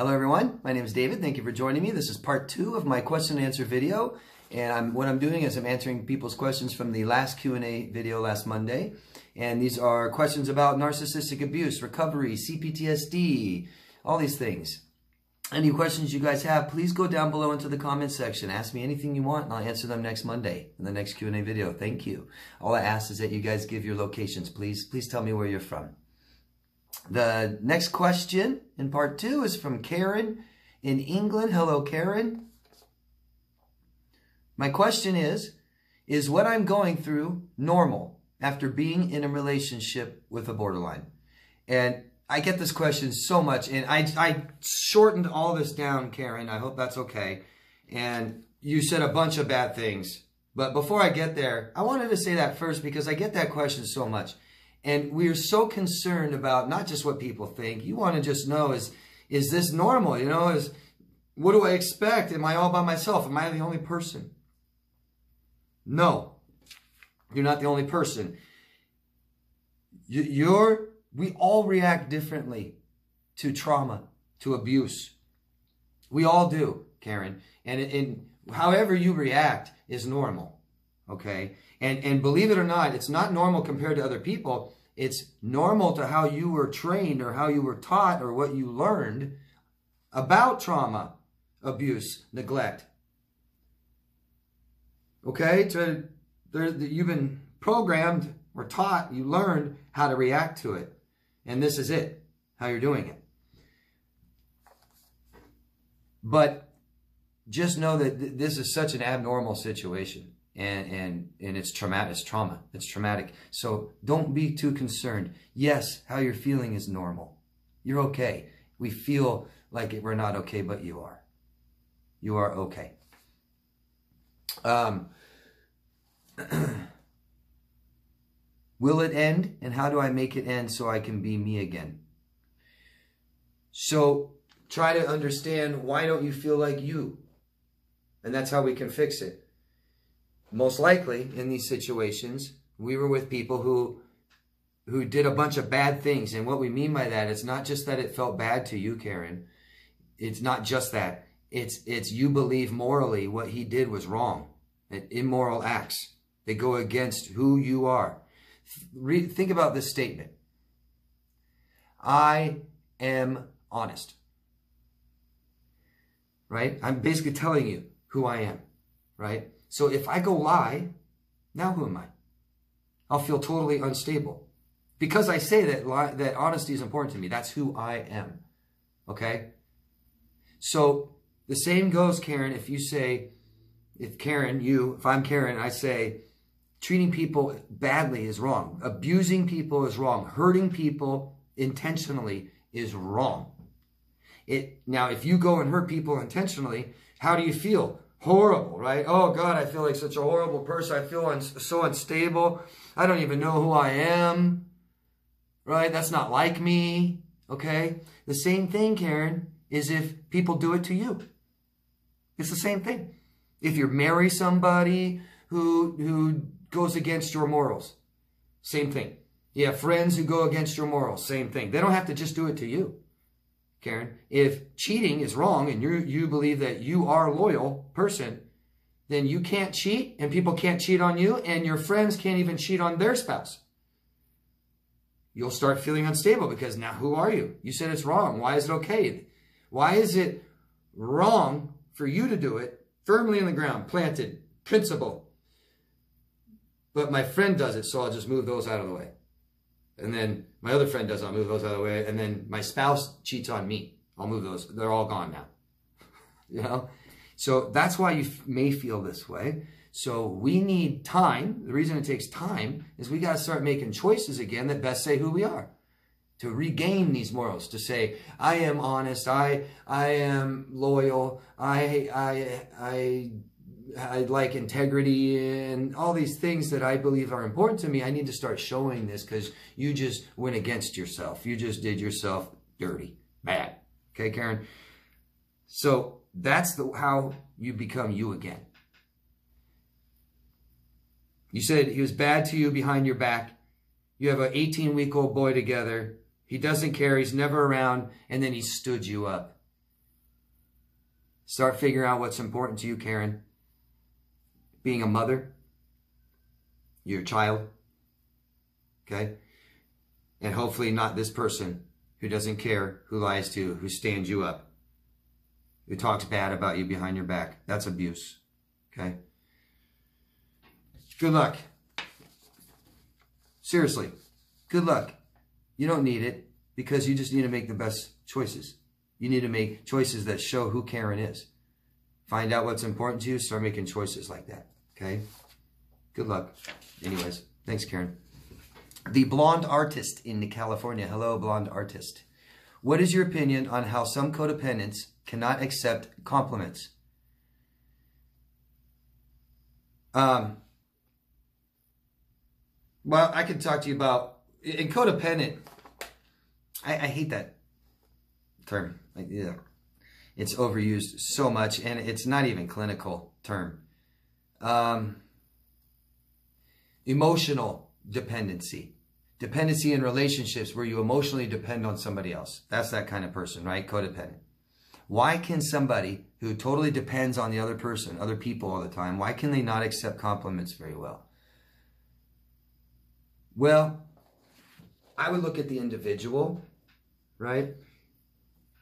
Hello everyone, my name is David. Thank you for joining me. This is part 2 of my question and answer video. And what I'm doing is I'm answering people's questions from the last Q&A video last Monday. And these are questions about narcissistic abuse, recovery, CPTSD, all these things. Any questions you guys have, please go down below into the comment section. Ask me anything you want and I'll answer them next Monday in the next Q&A video. Thank you. All I ask is that you guys give your locations. Please tell me where you're from. The next question in part 2 is from Karen in England. Hello, Karen. My question is what I'm going through normal after being in a relationship with a borderline? And I get this question so much, and I shortened all this down, Karen. I hope that's okay. And you said a bunch of bad things. But before I get there, I wanted to say that first because I get that question so much. And we're so concerned about not just what people think. You want to just know, is this normal? You know, what do I expect? Am I all by myself? Am I the only person? No, you're not the only person. We all react differently to trauma, to abuse. We all do, Karen. And however you react is normal, okay? And believe it or not, it's not normal compared to other people. It's normal to how you were trained or how you were taught or what you learned about trauma, abuse, neglect. Okay? You've been programmed or taught, you learned how to react to it. And this is it, how you're doing it. But just know that this is such an abnormal situation. And it's traumatic. It's trauma. It's traumatic. So don't be too concerned. Yes, how you're feeling is normal. You're okay. We feel like we're not okay, but you are. You are okay. Will it end? And how do I make it end so I can be me again? So try to understand, why don't you feel like you? And that's how we can fix it. Most likely, in these situations, we were with people who did a bunch of bad things. And what we mean by that, it's not just that it felt bad to you, Karen. It's not just that. It's you believe morally what he did was wrong. Immoral acts. They go against who you are. Think about this statement. I am honest. Right? I'm basically telling you who I am. Right? So if I go lie, now who am I? I'll feel totally unstable. Because I say that honesty is important to me. That's who I am. Okay? So the same goes, Karen, if I'm Karen, I say treating people badly is wrong. Abusing people is wrong. Hurting people intentionally is wrong. Now, if you go and hurt people intentionally, how do you feel? Horrible, right? Oh God, I feel like such a horrible person. I feel so unstable. I don't even know who I am, right? That's not like me, okay? The same thing, Karen, is if people do it to you. It's the same thing. If you marry somebody who goes against your morals, same thing. You have friends who go against your morals, same thing. They don't have to just do it to you. Karen, if cheating is wrong and you believe that you are a loyal person, then you can't cheat and people can't cheat on you and your friends can't even cheat on their spouse. You'll start feeling unstable because now who are you? You said it's wrong. Why is it okay? Why is it wrong for you to do it firmly in the ground, planted, principle? But my friend does it, so I'll just move those out of the way. And then my other friend does, I'll move those out of the way. And then my spouse cheats on me. I'll move those. They're all gone now. You know? So that's why you may feel this way. So we need time. The reason it takes time is we got to start making choices again that best say who we are. To regain these morals. To say, I am honest. I am loyal. I like integrity and all these things that I believe are important to me. I need to start showing this because you just went against yourself. You just did yourself dirty, bad. Okay, Karen? So that's how you become you again. You said he was bad to you behind your back. You have an 18-week-old boy together. He doesn't care. He's never around. And then he stood you up. Start figuring out what's important to you, Karen. Being a mother, your child, okay? And hopefully not this person who doesn't care, who lies to you, who stands you up, who talks bad about you behind your back. That's abuse, okay? Good luck. Seriously, good luck. You don't need it because you just need to make the best choices. You need to make choices that show who Karen is. Find out what's important to you. Start making choices like that. Okay? Good luck. Anyways, thanks, Karen. The Blonde Artist in California. Hello, Blonde Artist. What is your opinion on how some codependents cannot accept compliments? Well, I could talk to you about, in codependent, I hate that term. Yeah, it's overused so much, and it's not even clinical term. Emotional dependency. Dependency in relationships where you emotionally depend on somebody else. That's that kind of person, right? Codependent. Why can somebody who totally depends on the other person, other people all the time, why can they not accept compliments very well? Well, I would look at the individual, right?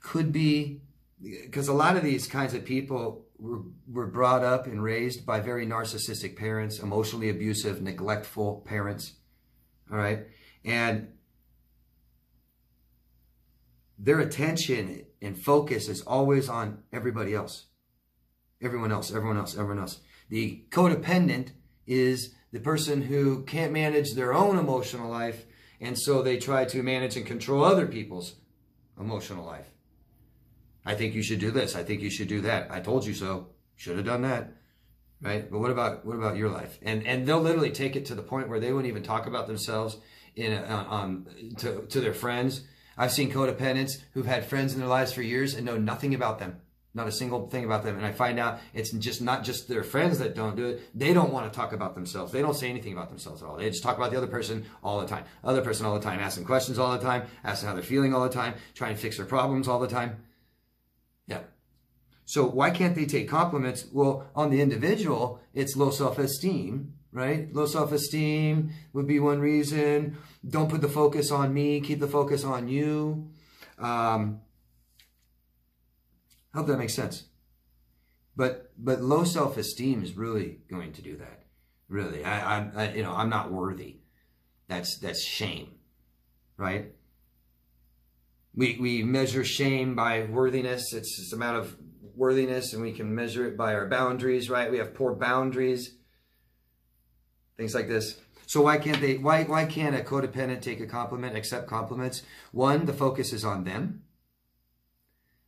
Could be, because a lot of these kinds of people were brought up and raised by very narcissistic parents, emotionally abusive, neglectful parents, all right? And their attention and focus is always on everybody else. Everyone else, everyone else, everyone else. The codependent is the person who can't manage their own emotional life, and so they try to manage and control other people's emotional life. I think you should do this. I think you should do that. I told you so. Should have done that. Right? But what about your life? And they'll literally take it to the point where they wouldn't even talk about themselves to their friends. I've seen codependents who've had friends in their lives for years and know nothing about them. Not a single thing about them. And I find out it's just not just their friends that don't do it. They don't want to talk about themselves. They don't say anything about themselves at all. They just talk about the other person all the time. Other person all the time. Asking questions all the time. Asking how they're feeling all the time. Trying to fix their problems all the time. Yeah. So why can't they take compliments? Well, on the individual, it's low self-esteem, right? Low self-esteem would be one reason. Don't put the focus on me. Keep the focus on you. I hope that makes sense. But low self-esteem is really going to do that. Really, I'm not worthy. That's shame, right? We measure shame by worthiness. It's just amount of worthiness, and we can measure it by our boundaries, right? We have poor boundaries, things like this. So why can't a codependent take a compliment, accept compliments? One, the focus is on them.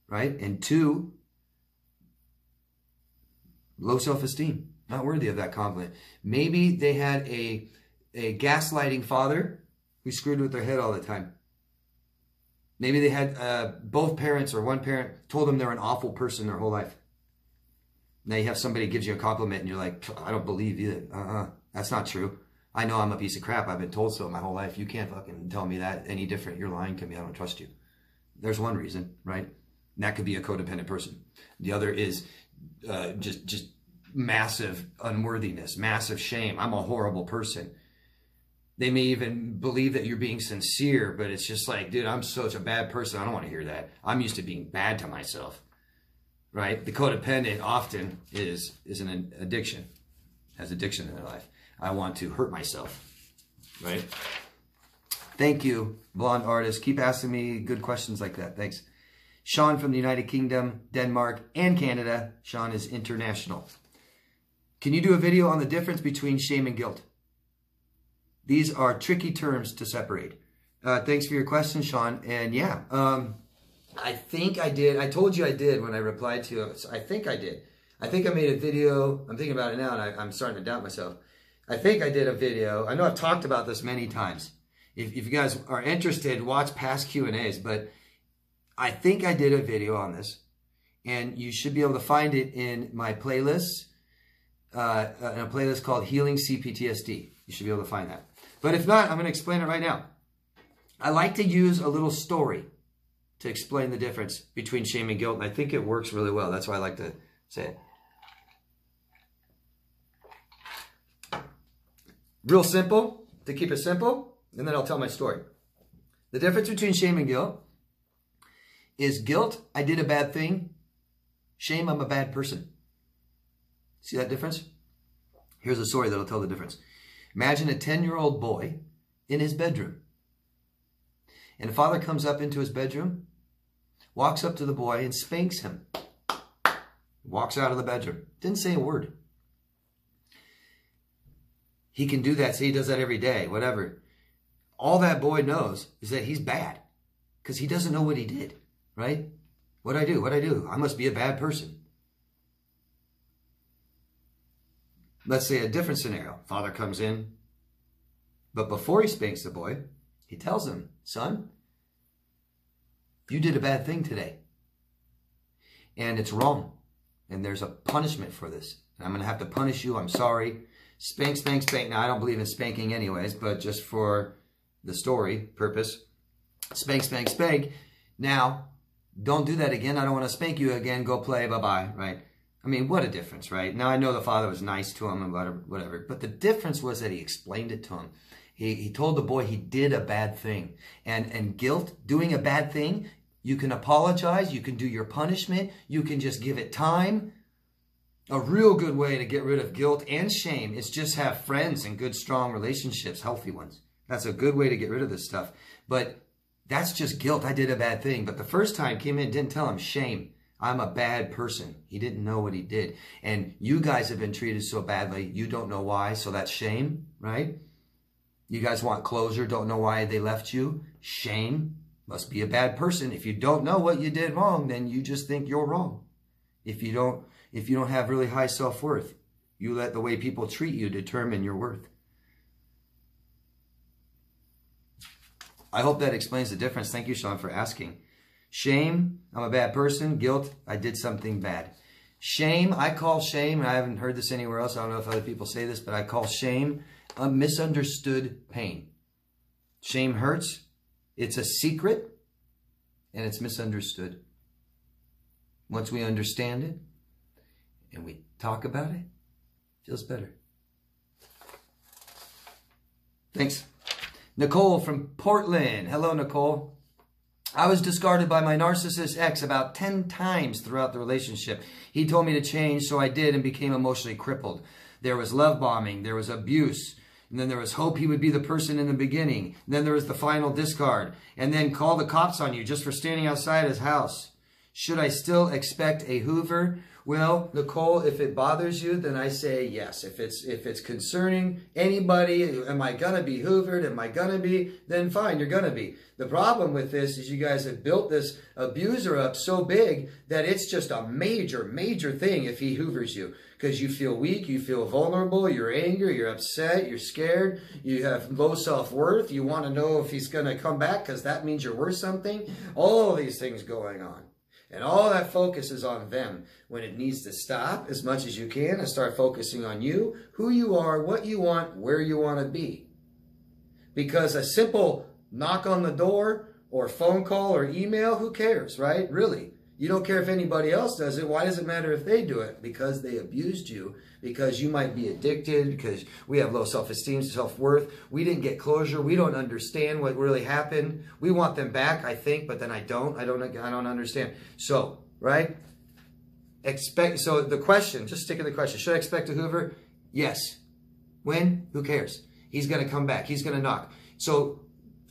Right? And two, low self-esteem, not worthy of that compliment. Maybe they had a gaslighting father who screwed with their head all the time. Maybe they had both parents or one parent told them they're an awful person their whole life. Now you have somebody gives you a compliment and you're like, I don't believe you. That's not true. I know I'm a piece of crap. I've been told so my whole life. You can't fucking tell me that any different. You're lying to me. I don't trust you. There's one reason, right? And that could be a codependent person. The other is just massive unworthiness, massive shame. I'm a horrible person. They may even believe that you're being sincere, but it's just like, dude, I'm such a bad person. I don't want to hear that. I'm used to being bad to myself, right? The codependent often is an addiction, has addiction in their life. I want to hurt myself, right? Thank you, Blonde Artist. Keep asking me good questions like that. Thanks. Sean from the United Kingdom, Denmark, and Canada. Sean is international. Can you do a video on the difference between shame and guilt? These are tricky terms to separate. Thanks for your question, Sean. And yeah, I think I did. I told you I did when I replied to you. I think I did. I think I made a video. I'm thinking about it now, and I'm starting to doubt myself. I think I did a video. I know I've talked about this many times. If you guys are interested, watch past Q&As. But I think I did a video on this, and you should be able to find it in my playlist, in a playlist called Healing CPTSD. You should be able to find that. But if not, I'm going to explain it right now. I like to use a little story. to explain the difference between shame and guilt, and I think it works really well. That's why I like to say it. Real simple, to keep it simple, and then I'll tell my story. The difference between shame and guilt is guilt, I did a bad thing. Shame, I'm a bad person. See that difference? Here's a story that'll tell the difference. Imagine a 10-year-old boy in his bedroom. And a father comes up into his bedroom, walks up to the boy and spanks him. Walks out of the bedroom. Didn't say a word. He can do that. Say he does that every day, whatever. All that boy knows is that he's bad because he doesn't know what he did, right? What'd I do? What'd I do? I must be a bad person. Let's say a different scenario. Father comes in, but before he spanks the boy, he tells him, son, you did a bad thing today. And it's wrong. And there's a punishment for this. And I'm going to have to punish you. I'm sorry. Spank, spank, spank. Now, I don't believe in spanking anyways, but just for the story purpose. Spank, spank, spank. Now, don't do that again. I don't want to spank you again. Go play. Bye-bye. Right? I mean, what a difference, right? Now, I know the father was nice to him and whatever. But the difference was that he explained it to him. He told the boy he did a bad thing. And guilt, doing a bad thing, you can apologize. You can do your punishment. You can just give it time. A real good way to get rid of guilt and shame is just have friends and good, strong relationships, healthy ones. That's a good way to get rid of this stuff. But that's just guilt. I did a bad thing. But the first time came in, didn't tell him shame. I'm a bad person. He didn't know what he did. And you guys have been treated so badly. You don't know why. So that's shame, right? You guys want closure. Don't know why they left you. Shame. Must be a bad person. If you don't know what you did wrong, then you just think you're wrong. If you don't have really high self-worth, you let the way people treat you determine your worth. I hope that explains the difference. Thank you, Sean, for asking. Shame, I'm a bad person. Guilt, I did something bad. Shame, I call shame, and I haven't heard this anywhere else. I don't know if other people say this, but I call shame a misunderstood pain. Shame hurts. It's a secret, and it's misunderstood. Once we understand it, and we talk about it, it feels better. Thanks. Nicole from Portland. Hello, Nicole. I was discarded by my narcissist ex about 10 times throughout the relationship. He told me to change, so I did and became emotionally crippled. There was love bombing. There was abuse. And then there was hope he would be the person in the beginning. And then there was the final discard. And then call the cops on you just for standing outside his house. Should I still expect a Hoover? Well, Nicole, if it bothers you, then I say yes. If it's concerning anybody, am I going to be hoovered? Am I going to be? Then fine, you're going to be. The problem with this is you guys have built this abuser up so big that it's just a major, major thing if he hoovers you. Because you feel weak, you feel vulnerable, you're angry, you're upset, you're scared, you have low self-worth, you want to know if he's going to come back because that means you're worth something. All these things going on. And all that focus is on them when it needs to stop as much as you can and start focusing on you, who you are, what you want, where you want to be. Because a simple knock on the door or phone call or email, who cares, right? Really. You don't care if anybody else does it. Why does it matter if they do it? Because they abused you, because you might be addicted, because we have low self-esteem, self-worth. We didn't get closure. We don't understand what really happened. We want them back, I think, but then I don't. I don't understand. So, right? So the question, just stick to the question. Should I expect a Hoover? Yes. When? Who cares? He's going to come back. He's going to knock. So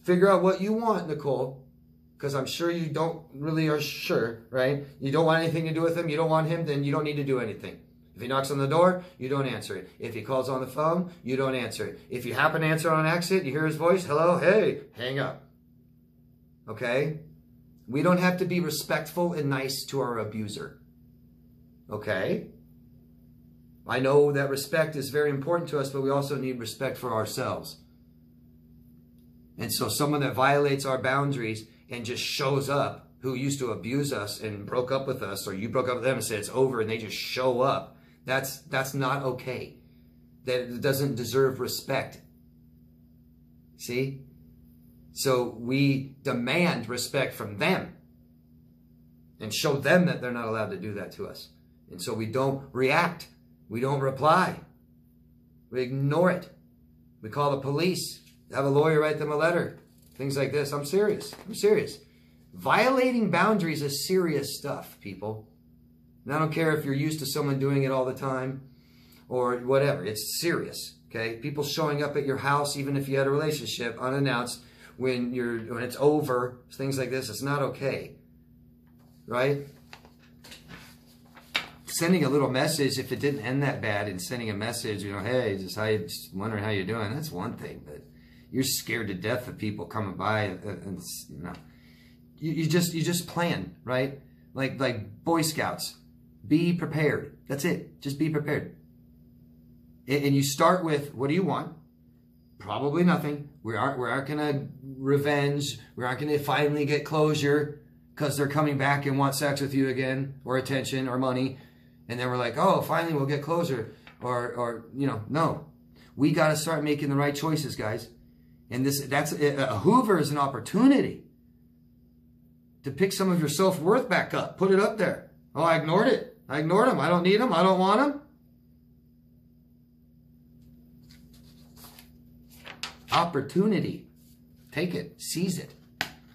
figure out what you want, Nicole. Because I'm sure you don't really are sure, right? You don't want anything to do with him. You don't want him, then you don't need to do anything. If he knocks on the door, you don't answer it. If he calls on the phone, you don't answer it. If you happen to answer on an accident, you hear his voice, hello, hey, hang up. Okay? We don't have to be respectful and nice to our abuser. Okay? I know that respect is very important to us, but we also need respect for ourselves. And so someone that violates our boundaries and just shows up, who used to abuse us and broke up with us, or you broke up with them and said it's over, and they just show up, that's not okay. That doesn't deserve respect. See? So we demand respect from them. and show them that they're not allowed to do that to us. And so we don't react. We don't reply. We ignore it. We call the police, have a lawyer write them a letter, things like this. I'm serious. I'm serious. Violating boundaries is serious stuff, people. And I don't care if you're used to someone doing it all the time or whatever. It's serious, okay? People showing up at your house, even if you had a relationship, unannounced, when it's over, things like this, it's not okay, right? Sending a little message, if it didn't end that bad, and sending a message, hey, just wondering how you're doing, that's one thing. But you're scared to death of people coming by, and you just plan, right? Like Boy Scouts, be prepared. That's it. Just be prepared. And you start with, what do you want? Probably nothing. We aren't gonna revenge. We aren't gonna finally get closure because they're coming back and want sex with you again, or attention, or money. And then we're like, oh, finally we'll get closure. Or no. We got to start making the right choices, guys. And a Hoover is an opportunity to pick some of your self-worth back up. Put it up there. Oh, I ignored it. I ignored them. I don't need them. I don't want them. Opportunity. Take it. Seize it.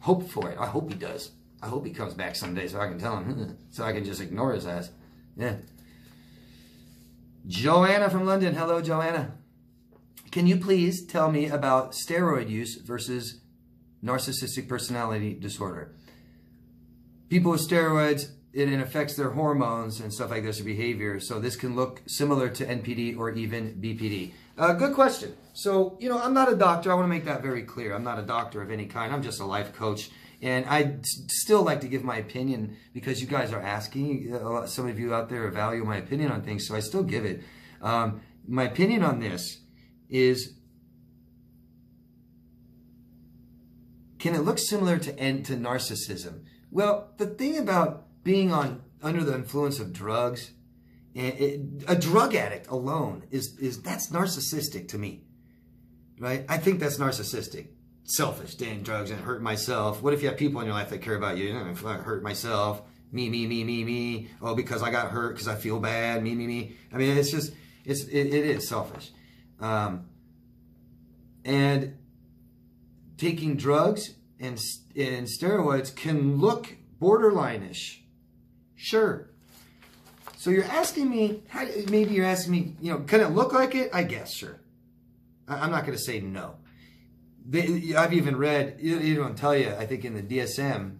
Hope for it. I hope he does. I hope he comes back someday so I can tell him. So I can just ignore his ass. Yeah. Joanna from London. Hello, Joanna. Can you please tell me about steroid use versus narcissistic personality disorder? People with steroids, it affects their hormones and stuff like this, or behavior. So this can look similar to NPD or even BPD. Good question. So, I'm not a doctor. I want to make that very clear. I'm not a doctor of any kind. I'm just a life coach. And I'd still like to give my opinion because you guys are asking. Some of you out there value my opinion on things, so I still give it. My opinion on this is, can it look similar to narcissism? Well, the thing about being under the influence of drugs, a drug addict alone that's narcissistic to me, right? I think that's narcissistic. Selfish, doing drugs and hurt myself. What if you have people in your life that care about you? If I hurt myself, me. Oh, because I got hurt, because I feel bad, me. I mean, it is selfish. And taking drugs and steroids can look borderline-ish. Sure. So you're asking me, maybe you're asking me, can it look like it? I guess, sure. I'm not going to say no. I've even read, you don't tell you, I think in the DSM,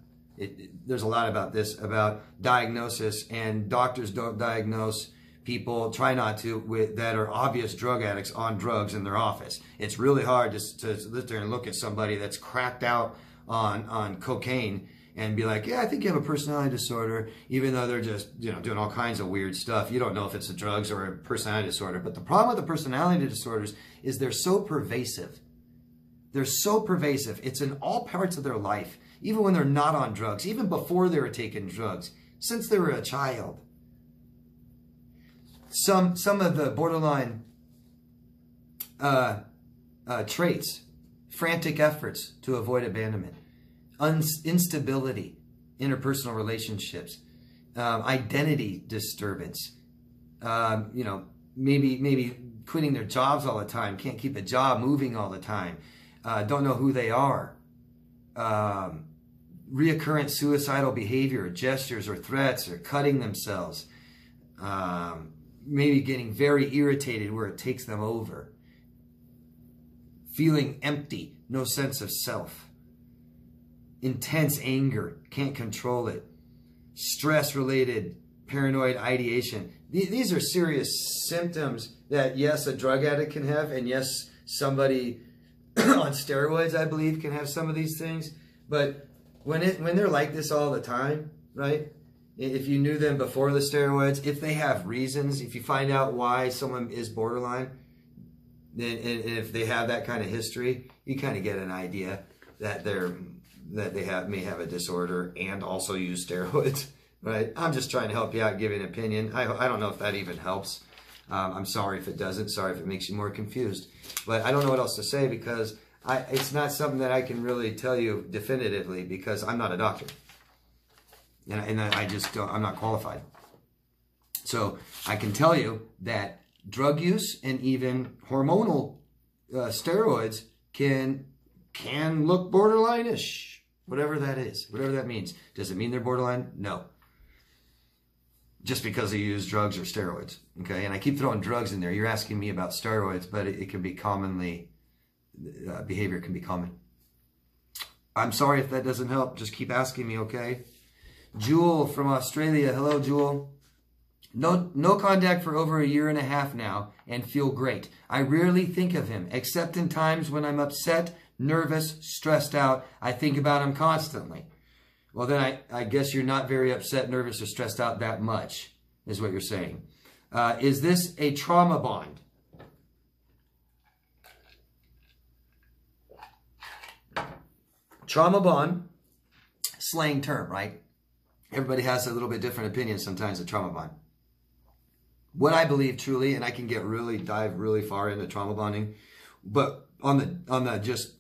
there's a lot about this, about diagnosis, and doctors don't diagnose people, try not to, that are obvious drug addicts on drugs in their office. It's really hard to sit there and look at somebody that's cracked out on cocaine and be like, yeah, I think you have a personality disorder, even though they're just, doing all kinds of weird stuff. You don't know if it's the drugs or a personality disorder. But the problem with the personality disorders is they're so pervasive. They're so pervasive. It's in all parts of their life, even when they're not on drugs, even before they were taking drugs, since they were a child. Some of the borderline traits, frantic efforts to avoid abandonment, instability, interpersonal relationships, identity disturbance, maybe quitting their jobs all the time, can't keep a job moving all the time, don't know who they are, reoccurrent suicidal behavior, gestures or threats, or cutting themselves, maybe getting very irritated where it takes them over, feeling empty, no sense of self, intense anger, can't control it, stress-related paranoid ideation. These are serious symptoms that, yes, a drug addict can have, and yes, somebody on steroids, I believe, can have some of these things. But when they're like this all the time, right? If you knew them before the steroids, if they have reasons, if you find out why someone is borderline, then, and if they have that kind of history, you kind of get an idea that they may have a disorder and also use steroids, right? I'm just trying to help you out, give you an opinion. I don't know if that even helps. I'm sorry if it doesn't. Sorry if it makes you more confused. But I don't know what else to say because it's not something that I can really tell you definitively because I'm not a doctor. And I just don't, I'm not qualified. So I can tell you that drug use and even hormonal steroids can look borderline-ish, whatever that is, whatever that means. Does it mean they're borderline? No. Just because they use drugs or steroids, okay? And I keep throwing drugs in there. You're asking me about steroids, but it can be commonly, behavior can be common. I'm sorry if that doesn't help. Just keep asking me, okay? Jewel from Australia. Hello, Jewel. No contact for over 1.5 years now and feel great. I rarely think of him, except in times when I'm upset, nervous, stressed out. I think about him constantly. Well, then I guess you're not very upset, nervous, or stressed out that much, is what you're saying. Is this a trauma bond? Trauma bond, slang term, right? Everybody has a little bit different opinion sometimes of trauma bond. What I believe truly, and I can dive really far into trauma bonding, but on the just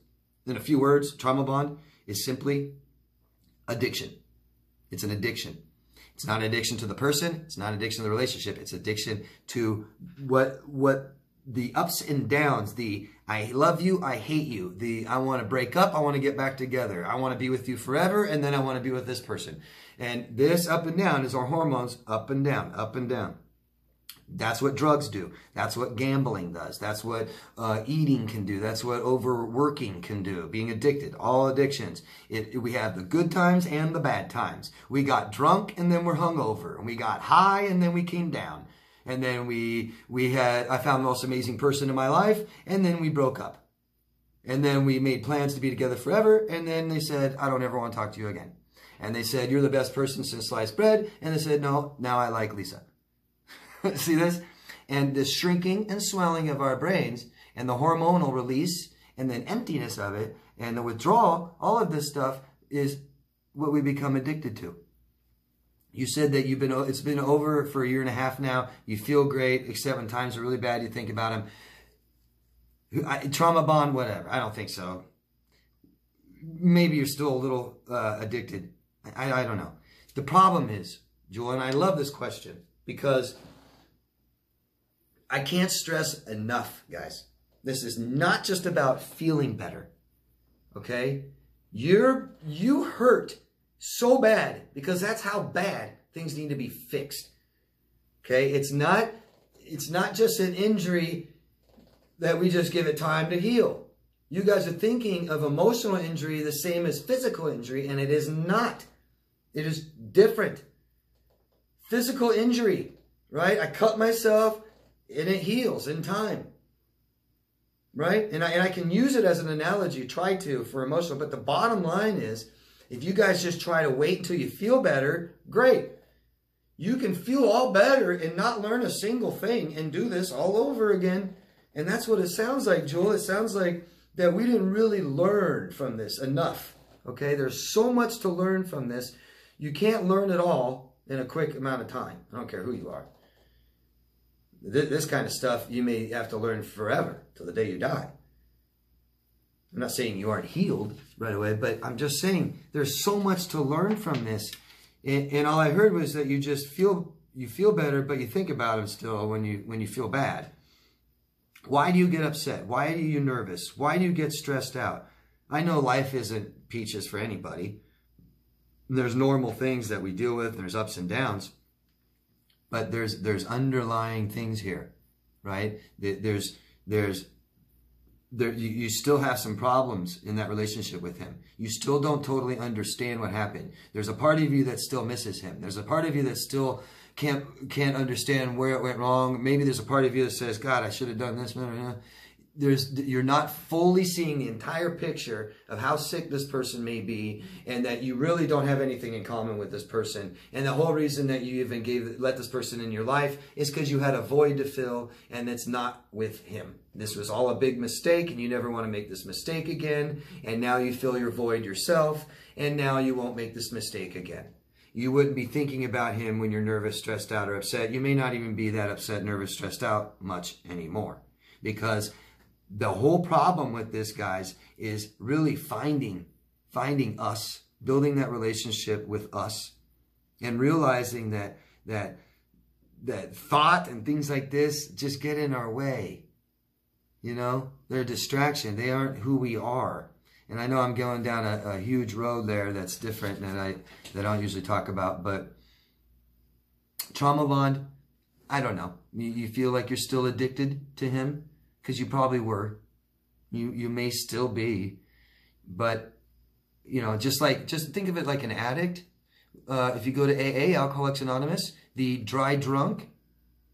in a few words, trauma bond is simply addiction. It's an addiction. It's not an addiction to the person. It's not an addiction to the relationship. It's addiction to what the ups and downs, the I love you, I hate you, the I want to break up, I want to get back together, I want to be with you forever, and then I want to be with this person. And this up and down is our hormones up and down, up and down. That's what drugs do. That's what gambling does. That's what eating can do. That's what overworking can do. Being addicted. All addictions. We have the good times and the bad times. We got drunk and then we're hungover. And we got high and then we came down. And then I found the most amazing person in my life, and then we broke up. And then we made plans to be together forever, and then they said, I don't ever want to talk to you again. And they said, you're the best person since sliced bread. And they said, no, now I like Lisa. See this? And the shrinking and swelling of our brains and the hormonal release and then emptiness of it and the withdrawal, all of this stuff is what we become addicted to. You said that it's been over for 1.5 years now. You feel great, except when times are really bad, you think about him. Trauma bond, whatever. I don't think so. Maybe you're still a little addicted. I don't know. The problem is, Jewel, and I love this question because I can't stress enough, guys. This is not just about feeling better, okay? You hurt so bad because that's how bad things need to be fixed, okay? It's not just an injury that we just give it time to heal. You guys are thinking of emotional injury the same as physical injury, and it is not. It is different. Physical injury, right? I cut myself, and it heals in time, right? And I can use it as an analogy, try to, for emotional. But the bottom line is, if you guys just try to wait until you feel better, great. You can feel all better and not learn a single thing and do this all over again. And that's what it sounds like, Jewel. It sounds like that we didn't really learn from this enough, okay? There's so much to learn from this. You can't learn it all in a quick amount of time. I don't care who you are. This kind of stuff you may have to learn forever, till the day you die. I'm not saying you aren't healed right away, but I'm just saying there's so much to learn from this. And all I heard was that you just feel better, but you think about him still when you feel bad. Why do you get upset? Why are you nervous? Why do you get stressed out? I know life isn't peaches for anybody. There's normal things that we deal with, and there's ups and downs. But there's underlying things here, right? You still have some problems in that relationship with him. You still don't totally understand what happened. There's a part of you that still misses him. There's a part of you that still can't understand where it went wrong. Maybe there's a part of you that says, God, I should have done this. You're not fully seeing the entire picture of how sick this person may be, and that you really don't have anything in common with this person. And the whole reason that you even let this person in your life is because you had a void to fill, and it's not with him. This was all a big mistake, and you never want to make this mistake again. And now you fill your void yourself, and now you won't make this mistake again. You wouldn't be thinking about him when you're nervous, stressed out, or upset. You may not even be that upset, nervous, stressed out much anymore, because the whole problem with this, guys, is really finding us, building that relationship with us, and realizing that thought and things like this just get in our way. You know, they're a distraction. They aren't who we are. And I know I'm going down a huge road there that's different that I don't usually talk about. But trauma bond, I don't know. You feel like you're still addicted to him because you probably were. You may still be. But, you know, just think of it like an addict. If you go to AA, Alcoholics Anonymous, the dry drunk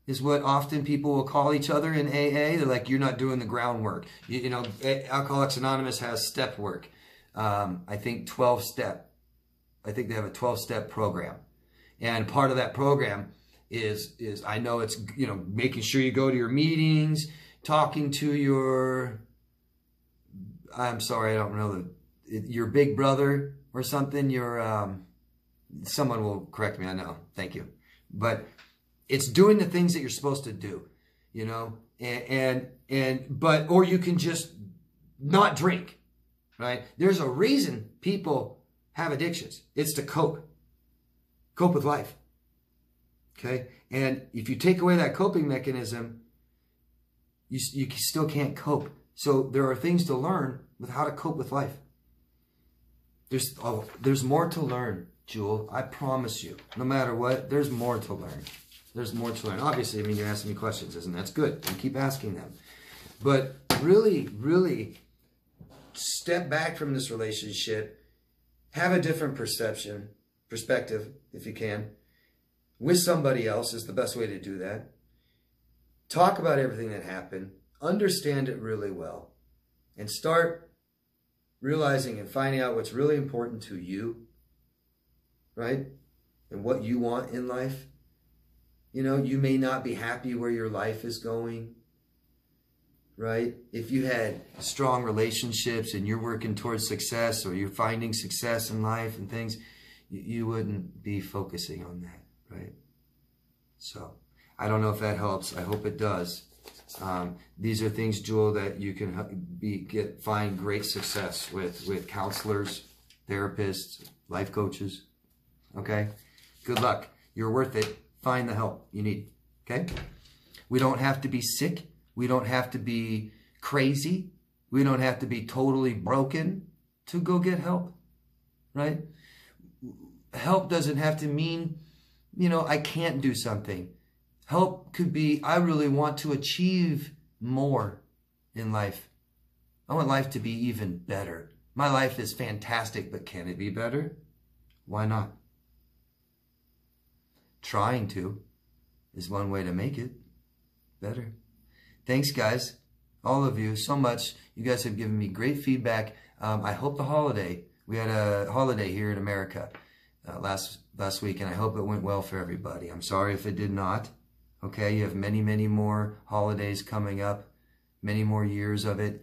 is what often people will call each other in AA. They're like, you're not doing the groundwork. You know, Alcoholics Anonymous has step work. I think 12-step. I think they have a 12-step program. And part of that program is I know it's, you know, making sure you go to your meetings, talking to your, I'm sorry, I don't know, your big brother or something, your, someone will correct me, I know, thank you. But it's doing the things that you're supposed to do, you know, but, or you can just not drink, right? There's a reason people have addictions. It's to cope with life, okay? And if you take away that coping mechanism, you still can't cope. So there are things to learn with how to cope with life. There's more to learn, Jewel. I promise you. No matter what, there's more to learn. There's more to learn. Obviously, I mean, you're asking me questions, and that's good. And keep asking them. But really, really step back from this relationship. Have a different perspective, if you can. With somebody else is the best way to do that. Talk about everything that happened. Understand it really well. And start realizing and finding out what's really important to you, right? And what you want in life. You know, you may not be happy where your life is going, right? If you had strong relationships and you're working towards success or you're finding success in life and things, you wouldn't be focusing on that, right? So I don't know if that helps. I hope it does. These are things, Jewel, that you can find great success with counselors, therapists, life coaches. Okay? Good luck. You're worth it. Find the help you need. Okay? We don't have to be sick. We don't have to be crazy. We don't have to be totally broken to go get help. Right? Help doesn't have to mean, you know, I can't do something. Help could be, I really want to achieve more in life. I want life to be even better. My life is fantastic, but can it be better? Why not? Trying to is one way to make it better. Thanks, guys. All of you, so much. You guys have given me great feedback. I hope we had a holiday here in America last week, and I hope it went well for everybody. I'm sorry if it did not. Okay, you have many, many more holidays coming up, many more years of it.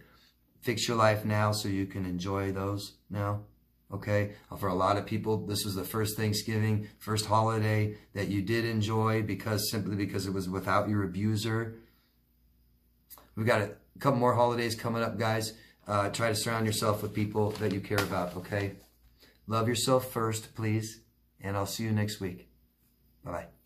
Fix your life now so you can enjoy those now. Okay, for a lot of people, this was the first Thanksgiving, first holiday that you did enjoy simply because it was without your abuser. We've got a couple more holidays coming up, guys. Try to surround yourself with people that you care about, okay? Love yourself first, please, and I'll see you next week. Bye-bye.